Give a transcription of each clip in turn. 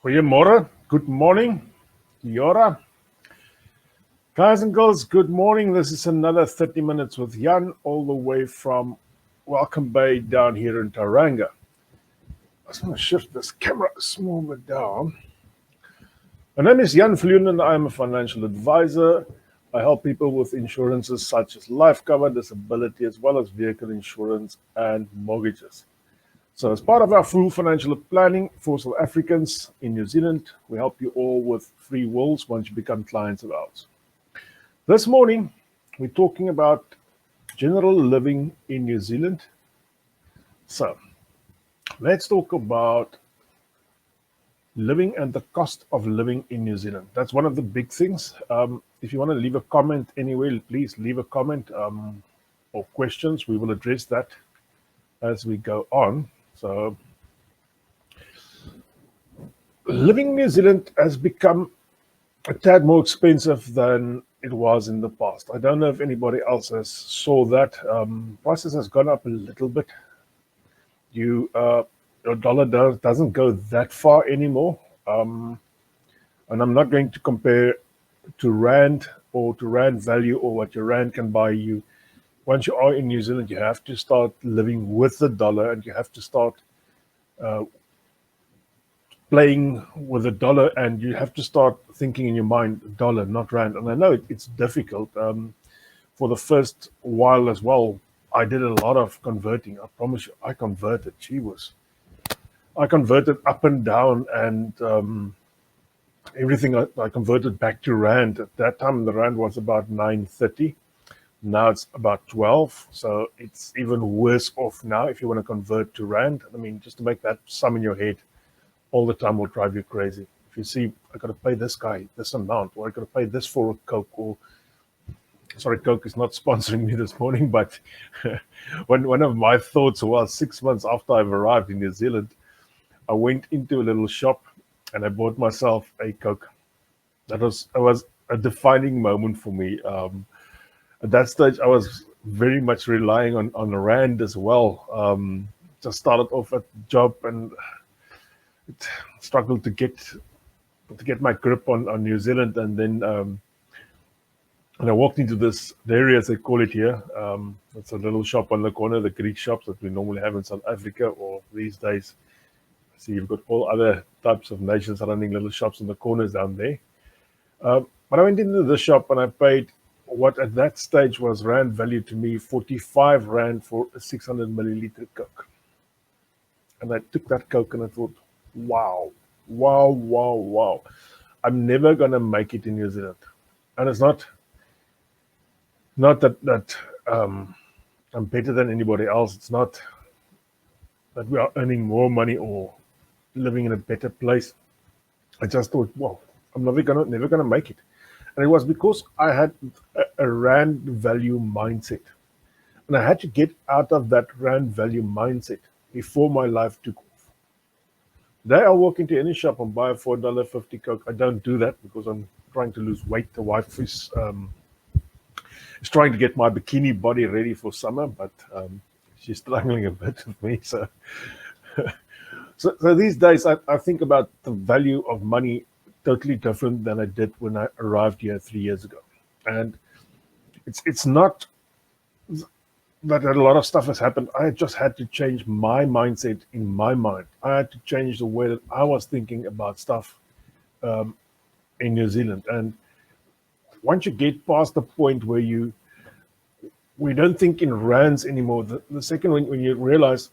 Goeiemorgen, good morning, kia ora. Guys and girls, good morning. This is another 30 minutes with Jan, all the way from Welcome Bay down here in Tauranga. I just want to shift this camera a small bit down. My name is Jan Viljoen and I'm a financial advisor. I help people with insurances such as life cover, disability, as well as vehicle insurance and mortgages. So as part of our full financial planning for South Africans in New Zealand, we help you all with free wills once you become clients of ours. This morning, we're talking about general living in New Zealand. So let's talk about living and the cost of living in New Zealand. That's one of the big things. If you want to leave a comment anywhere, please leave a comment or questions. We will address that as we go on. So living in New Zealand has become a tad more expensive than it was in the past. I don't know if anybody else has saw that. Prices has gone up a little bit. Your dollar doesn't go that far anymore. And I'm not going to compare to rand or to rand value or what your rand can buy you. Once you are in New Zealand, you have to start living with the dollar and you have to start playing with the dollar and you have to start thinking in your mind, dollar, not rand. And I know it's difficult. For the first while as well, I did a lot of converting. I promise you, I converted. I converted up and down and everything I converted back to rand. At that time, the rand was about 9.30. Now it's about 12, so it's even worse off now if you want to convert to rand. I mean, just to make that sum in your head all the time will drive you crazy. If you see, I got to pay this guy this amount, or I got to pay this for a Coke, or sorry, Coke is not sponsoring me this morning, but one of my thoughts was 6 months after I've arrived in New Zealand, I went into a little shop and I bought myself a Coke. It was a defining moment for me. At that stage, I was very much relying on the rand as well. Just started off at the job and struggled to get my grip on New Zealand, and then and I walked into this dairy, as they call it here. It's a little shop on the corner, the Greek shops that we normally have in South Africa, or these days, see you've got all other types of nations running little shops in the corners down there. But I went into the shop and I paid what at that stage was rand value to me, 45 rand for a 600 milliliter Coke. And I took that Coke and I thought, wow. I'm never going to make it in New Zealand. And it's not that I'm better than anybody else. It's not that we are earning more money or living in a better place. I just thought, wow, I'm never gonna make it. And it was because I had a rand value mindset. And I had to get out of that rand value mindset before my life took off. Today I walk into any shop and buy a $4.50 Coke. I don't do that because I'm trying to lose weight. The wife is trying to get my bikini body ready for summer, but she's struggling a bit with me. So these days I think about the value of money totally different than I did when I arrived here 3 years ago. And it's not that a lot of stuff has happened. I just had to change my mindset in my mind. I had to change the way that I was thinking about stuff in New Zealand. And once you get past the point where we don't think in rands anymore, the second when you realize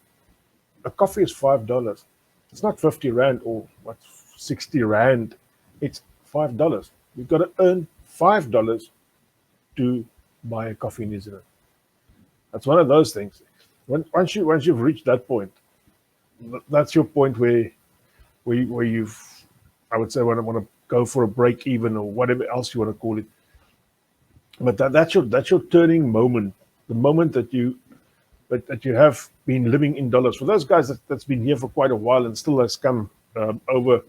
a coffee is $5. It's not 50 rand or 60 rand. It's $5. You've got to earn $5 to buy a coffee in New Zealand. That's one of those things. Once you've reached that point, that's your point where you've, I would say, want to go for a break even or whatever else you want to call it. But that's your turning moment, the moment that you but that you have been living in dollars. For those guys that's been here for quite a while and still has come over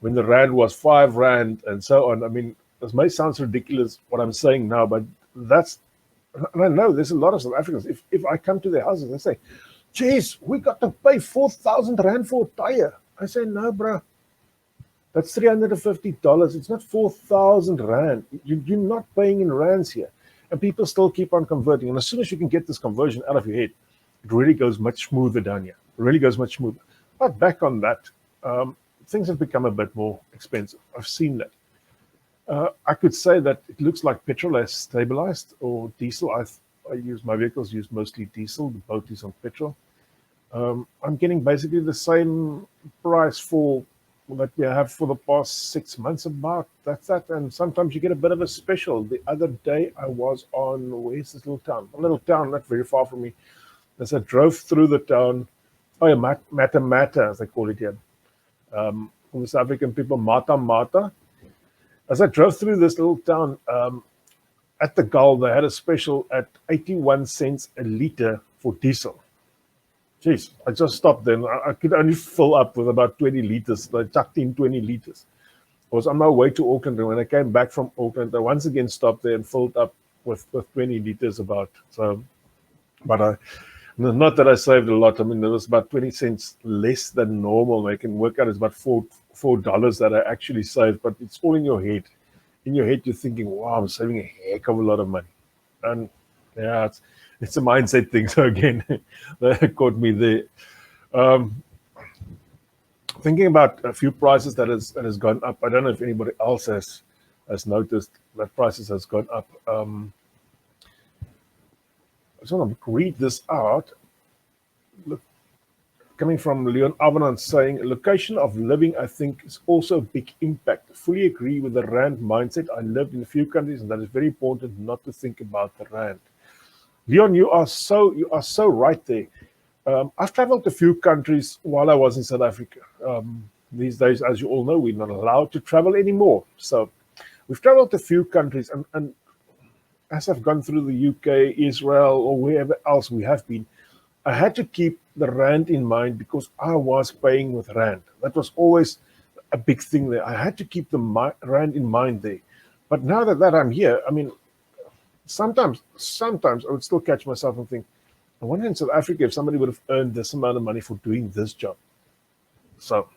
when the rand was R5 and so on. I mean, this may sound ridiculous what I'm saying now, but that's, and I know there's a lot of South Africans. If I come to their houses, they say, geez, we got to pay 4,000 rand for a tire. I say, no, bro. That's $350. It's not 4,000 rand. You're not paying in rands here. And people still keep on converting. And as soon as you can get this conversion out of your head, it really goes much smoother down here. It really goes much smoother. But back on that, things have become a bit more expensive. I've seen that. I could say that it looks like petrol has stabilized, or diesel. My vehicles use mostly diesel. The boat is on petrol. I'm getting basically the same price for that we have for the past 6 months about. That's that. And sometimes you get a bit of a special. The other day I was on, where's this little town? A little town not very far from me. As I drove through the town, Mata, as they call it here. For the South African people, Mata. As I drove through this little town, at the Gull, they had a special at 81 cents a litre for diesel. Jeez, I just stopped then. I could only fill up with about 20 litres. I chucked in 20 litres. I was on my way to Auckland, and when I came back from Auckland, I once again stopped there and filled up with 20 litres about. So, but not that I saved a lot. I mean, there was about 20 cents less than normal. I can work out it's about $4 that I actually saved, but it's all in your head. In your head, you're thinking, wow, I'm saving a heck of a lot of money. And yeah, it's a mindset thing. So again, that caught me there. Thinking about a few prices that has gone up. I don't know if anybody else has noticed that prices has gone up. I just want to read this out. Look, coming from Leon Avenant saying, location of living, I think, is also a big impact. Fully agree with the rand mindset. I lived in a few countries, and that is very important not to think about the rand. Leon, you are so right there. I've traveled to a few countries while I was in South Africa. These days, as you all know, we're not allowed to travel anymore. So we've traveled to a few countries, and as I've gone through the UK, Israel, or wherever else we have been, I had to keep the rand in mind because I was paying with rand. That was always a big thing there. I had to keep the rand in mind there. But now that I'm here, I mean, sometimes I would still catch myself and think, I wonder in South Africa if somebody would have earned this amount of money for doing this job. So,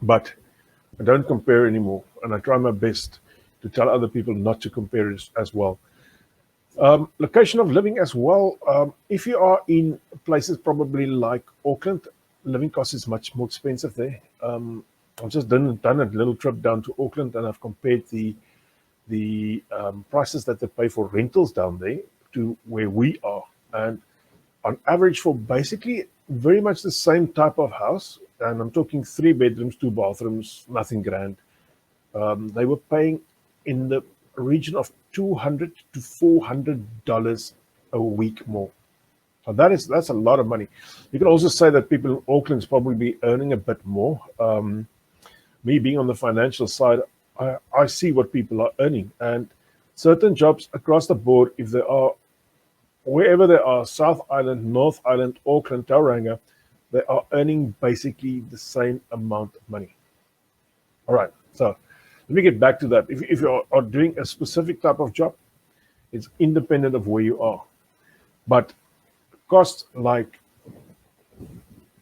but I don't compare anymore, and I try my best to tell other people not to compare as well. Location of living as well. If you are in places probably like Auckland, living cost is much more expensive there. I've just done a little trip down to Auckland, and I've compared the prices that they pay for rentals down there to where we are. And on average, for basically very much the same type of house, and I'm talking 3 bedrooms, 2 bathrooms, nothing grand, they were paying in the region of $200 to $400 a week more. So that's a lot of money. You can also say that people in Auckland is probably earning a bit more. Me being on the financial side, I see what people are earning, and certain jobs across the board, if they are wherever they are, South Island, North Island, Auckland, Tauranga, they are earning basically the same amount of money. All right, so let me get back to that. If you are doing a specific type of job, it's independent of where you are. But costs like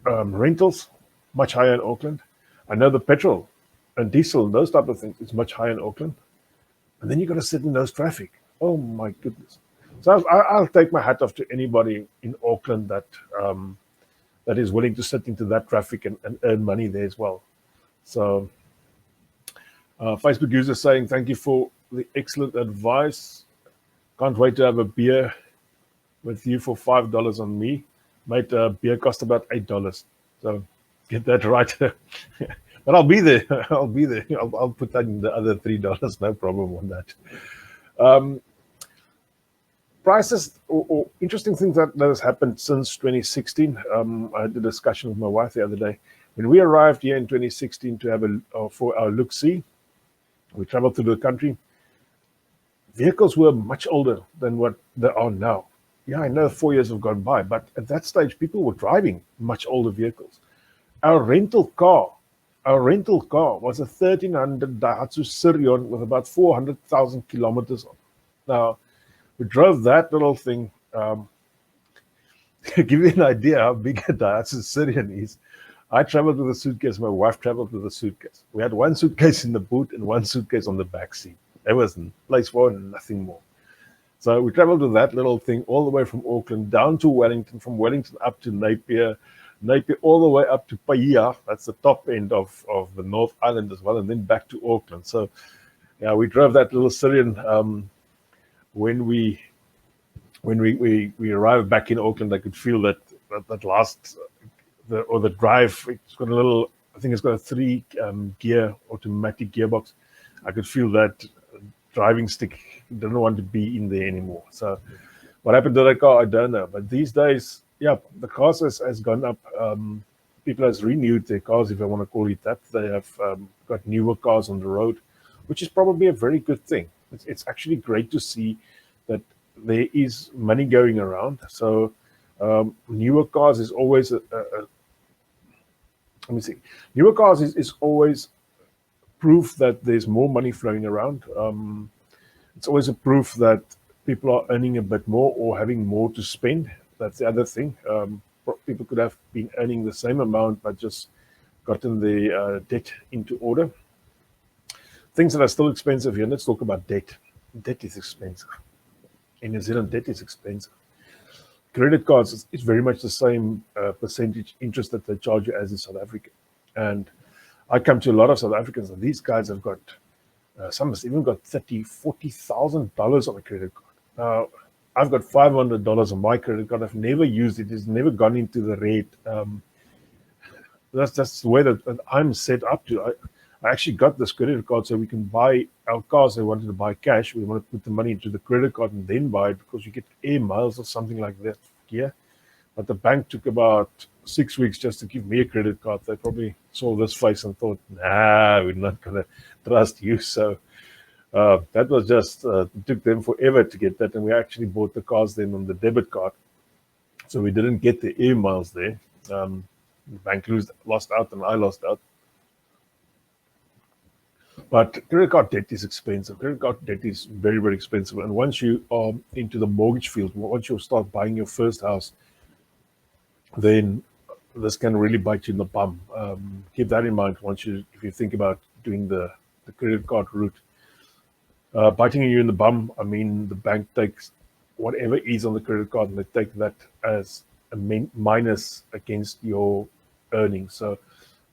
rentals, much higher in Auckland. I know the petrol and diesel and those type of things is much higher in Auckland. And then you got to sit in those traffic. Oh my goodness. So I'll take my hat off to anybody in Auckland that is willing to sit into that traffic and earn money there as well. So Facebook user saying, thank you for the excellent advice. Can't wait to have a beer with you for $5 on me. Mate, beer cost about $8. So get that right. But I'll be there. I'll be there. I'll put that in the other $3. No problem on that. Prices or interesting things that has happened since 2016. I had a discussion with my wife the other day. When we arrived here in 2016 to have for our look-see, we traveled through the country. Vehicles were much older than what they are now. yeah, I know 4 years have gone by, but at that stage, people were driving much older vehicles. Our rental car, our rental car was a 1300 Daihatsu Sirion with about 400,000 kilometers on. Now, we drove that little thing. To give you an idea how big a Daihatsu Sirion is, I traveled with a suitcase. My wife traveled with a suitcase. We had one suitcase in the boot and one suitcase on the back seat. There was place for nothing more. So we traveled with that little thing all the way from Auckland down to Wellington, from Wellington up to Napier, Napier all the way up to Paia. That's the top end of the North Island as well, and then back to Auckland. So yeah, we drove that little Syrian when we arrived back in Auckland. I could feel that last the drive. It's got a little. I think it's got a 3 gear automatic gearbox. I could feel that driving stick didn't want to be in there anymore. So what happened to that car, I don't know. But these days, yeah, the cost has gone up. People has renewed their cars, if I want to call it that. They have got newer cars on the road, which is probably a very good thing. It's actually great to see that there is money going around. So newer cars is always let me see. Newer cars is always proof that there's more money flowing around. It's always a proof that people are earning a bit more or having more to spend. That's the other thing. People could have been earning the same amount but just gotten the debt into order. Things that are still expensive here. Let's talk about debt. Debt is expensive. In New Zealand, debt is expensive. Credit cards is very much the same percentage interest that they charge you as in South Africa. And I come to a lot of South Africans, and these guys have got, some has even got $30,000, $40,000 on a credit card. Now, I've got $500 on my credit card. I've never used it. It's never gone into the red. That's the way that I'm set up to. I actually got this credit card so we can buy our cars. I wanted to buy cash. We want to put the money into the credit card and then buy it because you get air miles or something like that here. But the bank took about 6 weeks just to give me a credit card. They probably saw this face and thought, nah, we're not going to trust you. So that was just, it took them forever to get that. And we actually bought the cars then on the debit card. So we didn't get the air miles there. The bank lost out and I lost out. But credit card debt is expensive. Credit card debt is very, very expensive. And once you are into the mortgage field, once you start buying your first house, then this can really bite you in the bum. Keep that in mind if you think about doing the credit card route. Biting you in the bum, I mean, the bank takes whatever is on the credit card and they take that as a minus against your earnings. So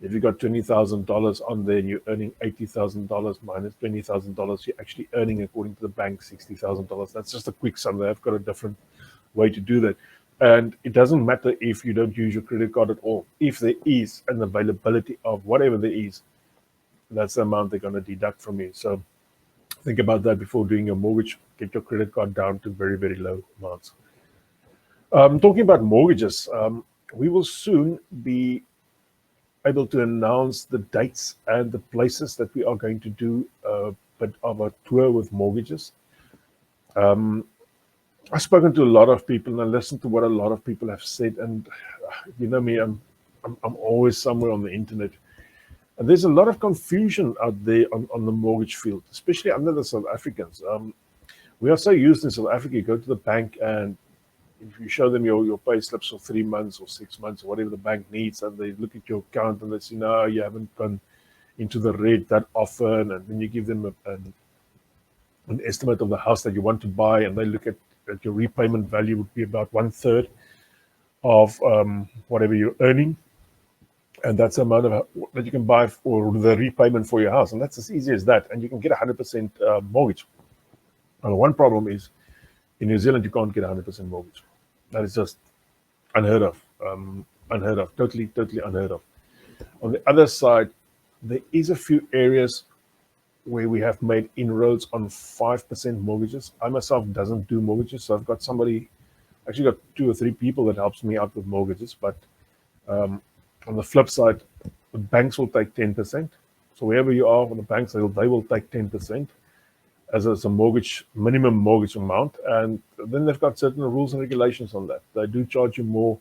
if you got $20,000 on there and you're earning $80,000 minus $20,000, you're actually earning, according to the bank, $60,000. That's just a quick sum. They've got a different way to do that. And it doesn't matter if you don't use your credit card at all. If there is an availability of whatever there is, that's the amount they're going to deduct from you. So think about that before doing your mortgage. Get your credit card down to very, very low amounts. Talking about mortgages, we will soon be able to announce the dates and the places that we are going to do a bit of a tour with mortgages. I've spoken to a lot of people and I listened to what a lot of people have said. And you know me, I'm always somewhere on the internet. And there's a lot of confusion out there on the mortgage field, especially under the South Africans. We are so used in South Africa, you go to the bank and if you show them your pay slips for 3 months or 6 months or whatever the bank needs, and they look at your account and they say, no, you haven't gone into the red that often. And then you give them an estimate of the house that you want to buy, and they look at your repayment value would be about 1/3 of whatever you're earning. And that's the amount of that you can buy for the repayment for your house. And that's as easy as that. And you can get 100% mortgage. And one problem is in New Zealand, you can't get 100% mortgage. That is just unheard of. Unheard of. Totally unheard of. On the other side, there is a few areas where we have made inroads on 5% mortgages. I myself doesn't do mortgages, so I've got actually got 2 or 3 people that helps me out with mortgages. But on the flip side, the banks will take 10%. So wherever you are, on the banks, they will take 10%. as a mortgage, minimum mortgage amount. And then they've got certain rules and regulations on that. They do charge you more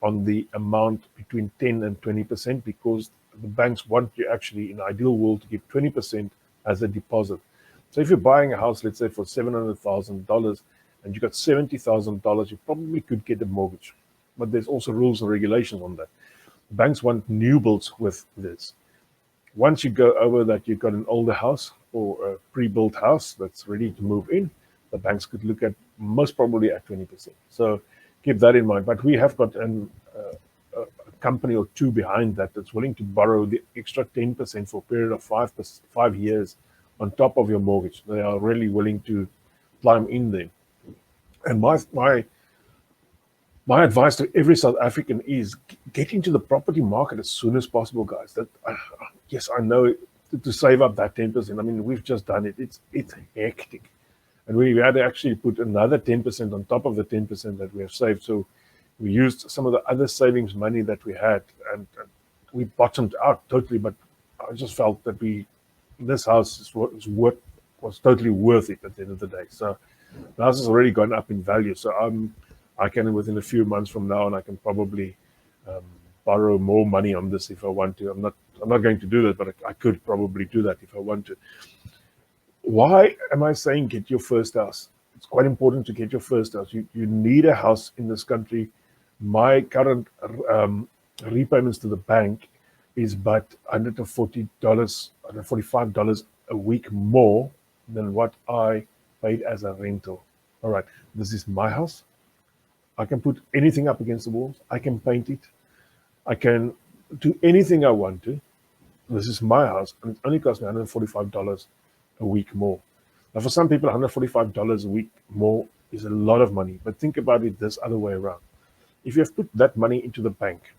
on the amount between 10 and 20% because the banks want you actually, in an ideal world, to give 20% as a deposit. So if you're buying a house, let's say for $700,000 and you got $70,000, you probably could get a mortgage. But there's also rules and regulations on that. Banks want new builds with this. Once you go over that, you've got an older house or a pre-built house that's ready to move in, the banks could look at most probably at 20%. So keep that in mind. But we have got a company or two behind that that's willing to borrow the extra 10% for a period of 5 years on top of your mortgage. They are really willing to climb in there. And my advice to every South African is get into the property market as soon as possible, guys. That yes, I know to save up that 10%. I mean, we've just done it. It's hectic, and we had to actually put another 10% on top of the 10% that we have saved. So we used some of the other savings money that we had, and we bottomed out totally. But I just felt that this house was totally worth it at the end of the day. So the house has already gone up in value. So I can, within a few months from now, and I can probably borrow more money on this if I want to. I'm not going to do that, but I could probably do that if I want to. Why am I saying get your first house? It's quite important to get your first house. You need a house in this country. My current repayments to the bank is but $140, $145 a week more than what I paid as a rental. All right, this is my house. I can put anything up against the walls. I can paint it. I can do anything I want to. This is my house, and it only costs me $145 a week more. Now, for some people, $145 a week more is a lot of money. But think about it this other way around. If you have put that money into the bank,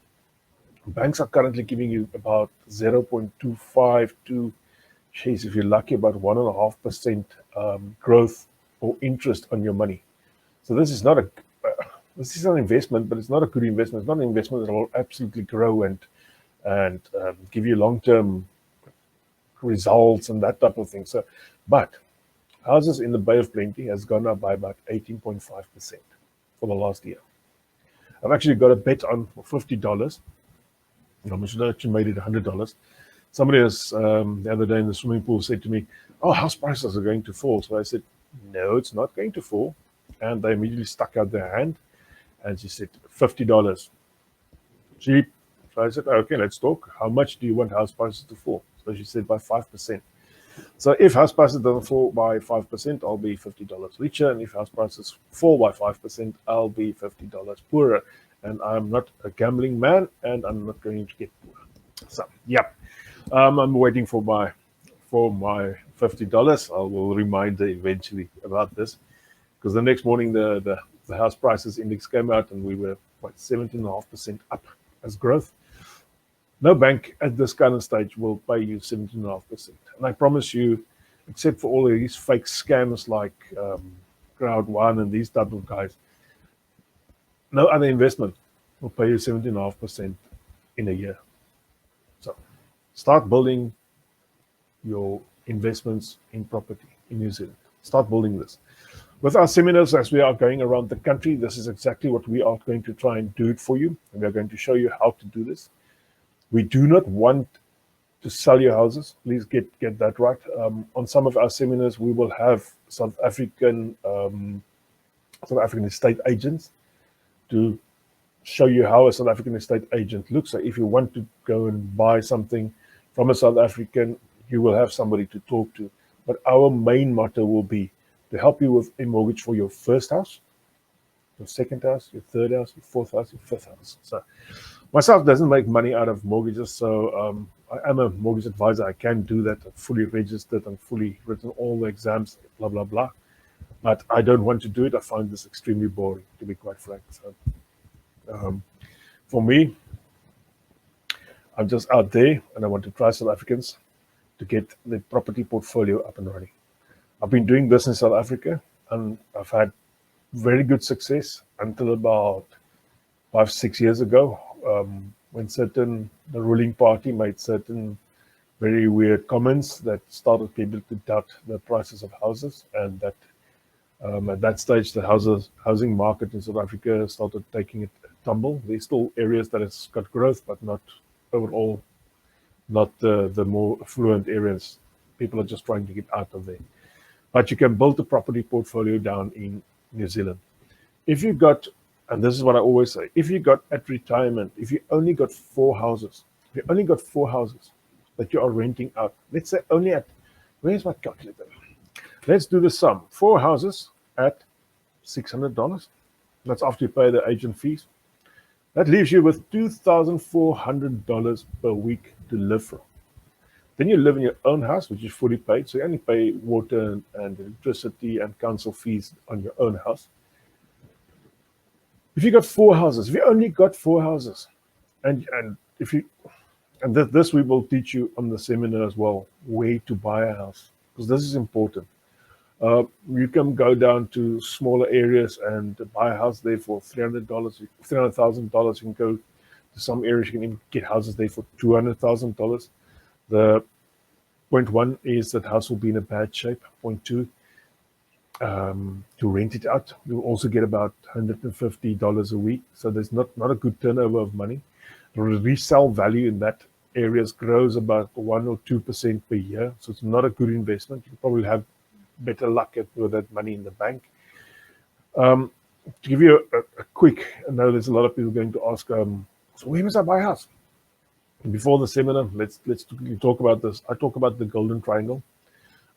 banks are currently giving you about 0.25 to, geez, if you're lucky, about 1.5% growth or interest on your money. So this is not an investment, but it's not a good investment. It's not an investment that will absolutely grow and give you long-term results and that type of thing. So, but houses in the Bay of Plenty has gone up by about 18.5% for the last year. I've actually got a bet on for $50. I should have actually made it $100. Somebody else the other day in the swimming pool said to me, "Oh, house prices are going to fall." So I said, "No, it's not going to fall." And they immediately stuck out their hand. And she said, $50. Cheap. So I said, okay, let's talk. How much do you want house prices to fall? So she said, by 5%. So if house prices don't fall by 5%, I'll be $50 richer. And if house prices fall by 5%, I'll be $50 poorer. And I'm not a gambling man, and I'm not going to get poor. So, yeah, I'm waiting for my $50. I will remind her eventually about this, because the next morning the house prices index came out, and we were 17.5% up as growth. No bank at this kind of stage will pay you 17.5%. And I promise you, except for all of these fake scams like Crowd One and these type of guys, no other investment will pay you 17.5% in a year. So start building your investments in property in New Zealand. Start building this. With our seminars, as we are going around the country, this is exactly what we are going to try and do it for you. And we are going to show you how to do this. We do not want to sell your houses. Please get that right. On some of our seminars, we will have South African estate agents to show you how a South African estate agent looks. So if you want to go and buy something from a South African, you will have somebody to talk to. But our main motto will be to help you with a mortgage for your first house, your second house, your third house, your fourth house, your fifth house. So myself doesn't make money out of mortgages, so I am a mortgage advisor. I can do that. I'm fully registered. I'm fully written all the exams, blah, blah, blah. But I don't want to do it. I find this extremely boring, to be quite frank. So for me, I'm just out there, and I want to try South Africans to get the property portfolio up and running. I've been doing this in South Africa, and I've had very good success until about 5-6 years ago, when the ruling party made certain very weird comments that started people to doubt the prices of houses, and that at that stage the housing market in South Africa started taking a tumble. There's still areas that has got growth, but not overall, not the more affluent areas. People are just trying to get out of there. But you can build a property portfolio down in New Zealand. If you got, and this is what I always say, if you got at retirement, if you only got 4 houses, if you only got 4 houses that you are renting out, let's say only at, where's my calculator? Let's do the sum. 4 houses at $600. That's after you pay the agent fees. That leaves you with $2,400 per week to live from. Then you live in your own house, which is fully paid. So you only pay water and electricity and council fees on your own house. If you got 4 houses, if you only got 4 houses, and if you, and this we will teach you on the seminar as well, where to buy a house, because this is important. You can go down to smaller areas and buy a house there for $300, $300,000. You can go to some areas, you can even get houses there for $200,000. The point one is that house will be in a bad shape. Point two, to rent it out, you'll also get about $150 a week. So there's not a good turnover of money. The resale value in that areas grows about 1 or 2% per year. So it's not a good investment. You probably have better luck with that money in the bank. To give you a quick, I know there's a lot of people going to ask, so where must I buy a house? Before the seminar, let's talk about this. I talk about the Golden Triangle.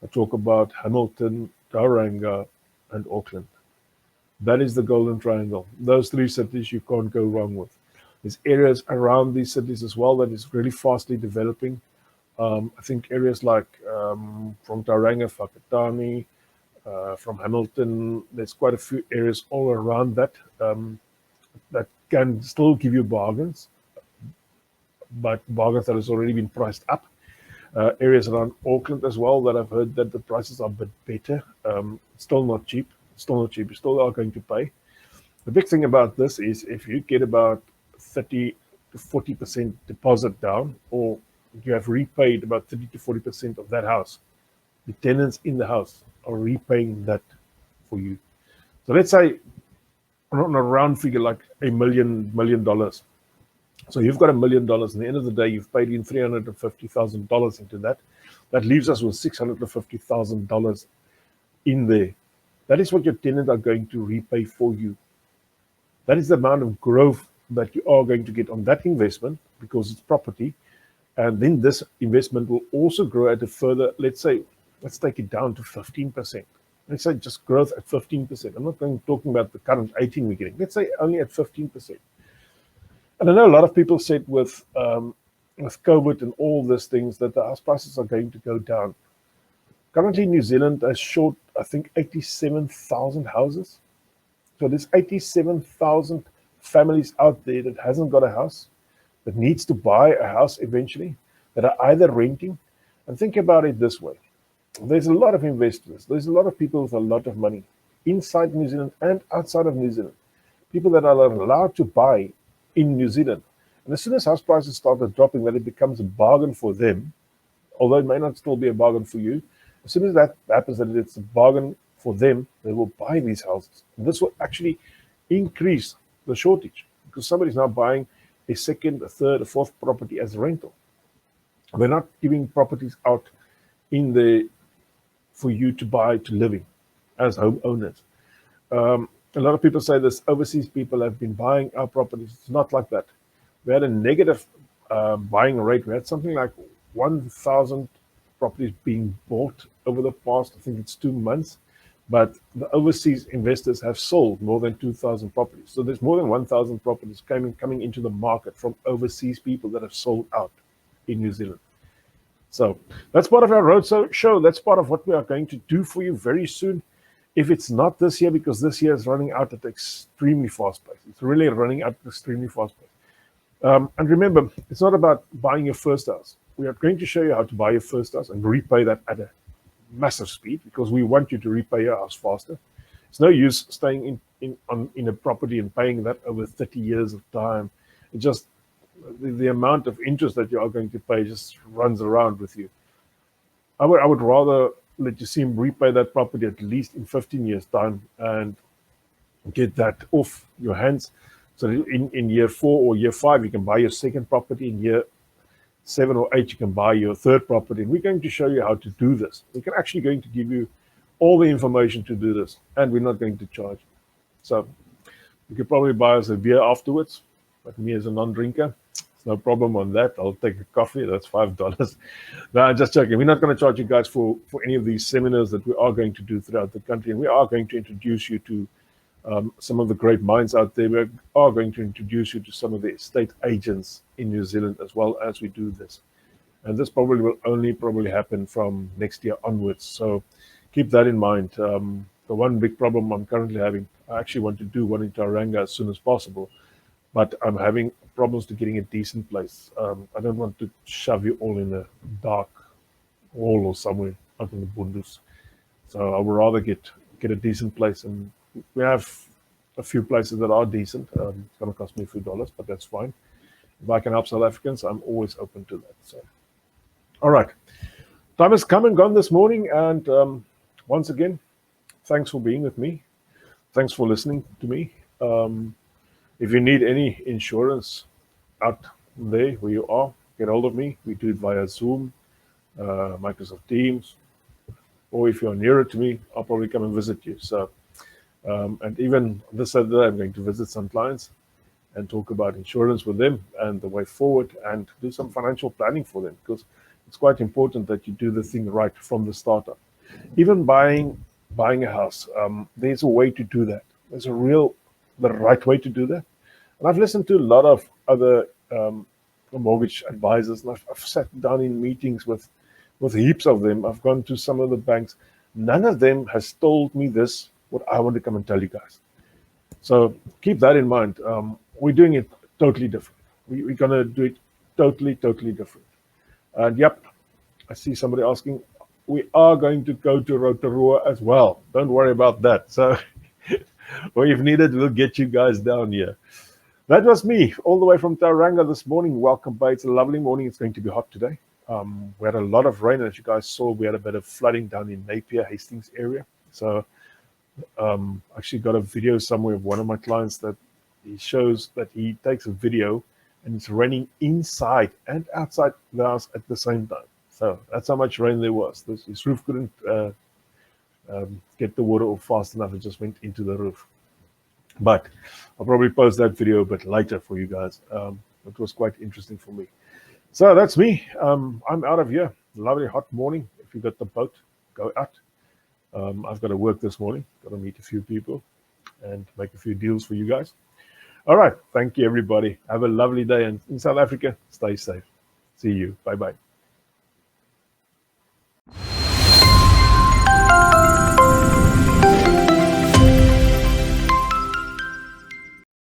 I talk about Hamilton, Tauranga, and Auckland. That is the Golden Triangle. Those 3 cities you can't go wrong with. There's areas around these cities as well that is really fastly developing. I think areas like from Tauranga, Whakatane, from Hamilton, there's quite a few areas all around that that can still give you bargains, but bargains that has already been priced up. Areas around Auckland as well that I've heard that the prices are a bit better. Still not cheap. Still not cheap. You still are going to pay. The big thing about this is if you get about 30 to 40% deposit down, or you have repaid about 30 to 40% of that house, the tenants in the house are repaying that for you. So let's say on a round figure like $1 million. So you've got $1 million, and at the end of the day, you've paid in $350,000 into that. That leaves us with $650,000 in there. That is what your tenants are going to repay for you. That is the amount of growth that you are going to get on that investment, because it's property. And then this investment will also grow at a further, let's take it down to 15%. Let's say just growth at 15%. I'm not talking about the current 18 we're getting. Let's say only at 15%. And I know a lot of people said with COVID and all these things that the house prices are going to go down. Currently, New Zealand has short, I think, 87,000 houses. So there's 87,000 families out there that hasn't got a house, that needs to buy a house eventually, that are either renting. And think about it this way. There's a lot of investors. There's a lot of people with a lot of money inside New Zealand and outside of New Zealand. People that are allowed to buy in New Zealand. And as soon as house prices started dropping, that it becomes a bargain for them, although it may not still be a bargain for you. As soon as that happens, that it's a bargain for them, they will buy these houses. And this will actually increase the shortage, because somebody's now buying a second, a third, a fourth property as a rental. They're not giving properties out in the for you to buy to live in as homeowners. A lot of people say this, overseas people have been buying our properties. It's not like that. We had a negative buying rate. We had something like 1,000 properties being bought over the past, I think it's 2 months. But the overseas investors have sold more than 2,000 properties. So there's more than 1,000 properties coming into the market from overseas people that have sold out in New Zealand. So that's part of our roadshow show. That's part of what we are going to do for you very soon. If it's not this year, because this year is running out at extremely fast pace. It's really running at extremely fast pace. And remember, it's not about buying your first house. We are going to show you how to buy your first house and repay that at a massive speed, because we want you to repay your house faster. It's no use staying in a property and paying that over 30 years of time. the amount of interest that you are going to pay just runs around with you. I would rather let you see him repay that property at least in 15 years' time and get that off your hands. So in year 4 or year 5, you can buy your second property. In year 7 or 8, you can buy your third property. And we're going to show you how to do this. We're actually going to give you all the information to do this, and we're not going to charge. So you could probably buy us a beer afterwards, but me as a non-drinker, it's no problem on that. I'll take a coffee. That's $5. No, I'm just joking. We're not going to charge you guys for any of these seminars that we are going to do throughout the country, and we are going to introduce you to some of the great minds out there. We are going to introduce you to some of the estate agents in New Zealand as well as we do this. And this probably will only happen from next year onwards. So keep that in mind. The one big problem I'm currently having, I actually want to do one in Tauranga as soon as possible, but I'm having problems to getting a decent place. I don't want to shove you all in a dark hall or somewhere out in the bundus. So I would rather get a decent place, and we have a few places that are decent. It's going to cost me a few dollars, but that's fine. If I can help South Africans, I'm always open to that. So, all right. Time has come and gone this morning, and once again, thanks for being with me. Thanks for listening to me. If you need any insurance out there where you are, get hold of me. We do it via Zoom, Microsoft Teams, or if you're nearer to me, I'll probably come and visit you. So, and even this Saturday, I'm going to visit some clients and talk about insurance with them and the way forward, and do some financial planning for them, because it's quite important that you do the thing right from the start up. Even buying a house, there's a way to do that. There's the right way to do that. And I've listened to a lot of other mortgage advisors, and I've sat down in meetings with heaps of them. I've gone to some of the banks. None of them has told me this, what I want to come and tell you guys. So keep that in mind. We're doing it totally different. We're going to do it totally different. And yep, I see somebody asking, we are going to go to Rotorua as well. Don't worry about that. So, or if needed, we'll get you guys down here. That was me, all the way from Tauranga this morning. Welcome back. It's a lovely morning. It's going to be hot today. We had a lot of rain. As you guys saw, we had a bit of flooding down in Napier, Hastings area. So, actually got a video somewhere of one of my clients that he shows that he takes a video and it's raining inside and outside the house at the same time. So that's how much rain there was. His roof couldn't get the water off fast enough. It just went into the roof. But I'll probably post that video a bit later for you guys. It was quite interesting for me. So that's me. I'm out of here. Lovely hot morning. If you got the boat, go out. I've got to work this morning. Got to meet a few people and make a few deals for you guys. All right. Thank you, everybody. Have a lovely day. And in South Africa, stay safe. See you. Bye-bye.